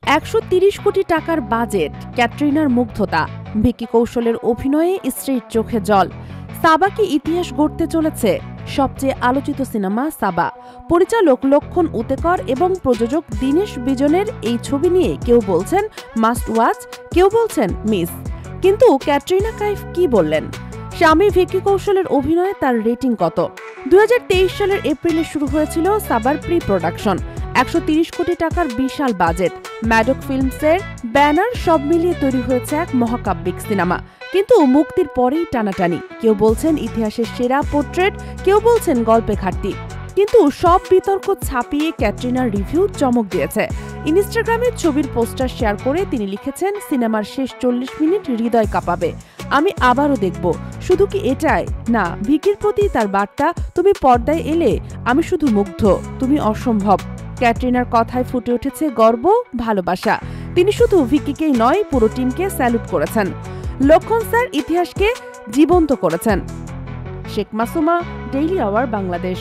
১৩০ কোটি টাকার বাজেট, ক্যাটরিনার মুগ্ধতা, ভিকি কৌশলের অভিনয়ে স্ত্রীর চোখে জল। সাবা কি ইতিহাস গড়তে চলেছে? সবচেয়ে আলোচিত সিনেমা সাবা। পরিচালক লক্ষণ উতেকর এবং প্রযোজক দীনেশ বিজনের এই ছবি নিয়ে কেউ বলছেন মাস্ট ওয়াচ, কেউ বলছেন মিস। কিন্তু ক্যাটরিনা কাইফ কি বললেন? স্বামী ভিকি কৌশলের অভিনয়ে তার রেটিং কত? ২০২৩ সালের এপ্রিলে শুরু হয়েছিল সাবার প্রি প্রোডাকশন। ১৩০ কোটি টাকার বিশাল বাজেট, ম্যাডক ফিল্মসের ব্যানার, সব মিলিয়ে তৈরি হয়েছে এক মহাকাব্যিক সিনেমা। কিন্তু মুক্তির পরেই টানাটানি। কেউ বলছেন ইতিহাসের সেরা পোর্ট্রেট, কেউ বলছেন গল্পে ঘাটতি। কিন্তু সব বিতর্ক ছাপিয়ে ক্যাটরিনার রিভিউ চমক দিয়েছে। ইনস্টাগ্রামে ছবির পোস্টার শেয়ার করে তিনি লিখেছেন, সিনেমার শেষ ৪০ মিনিট হৃদয় কাঁপাবে। আমি আবারও দেখব। শুধু কি এটাই না, ভিকির প্রতি তার বার্তা, তুমি পর্দায় এলে আমি শুধু মুগ্ধ, তুমি অসম্ভব। ক্যাটরিনার কথায় ফুটে উঠেছে গর্ব, ভালোবাসা। তিনি শুধু ভিকিকেই নয়, পুরো টিমকে স্যালুট করেছেন। লক্ষণ স্যার ইতিহাসকে জীবন্ত করেছেন। Sheikh Masuma, daily hour, Bangladesh.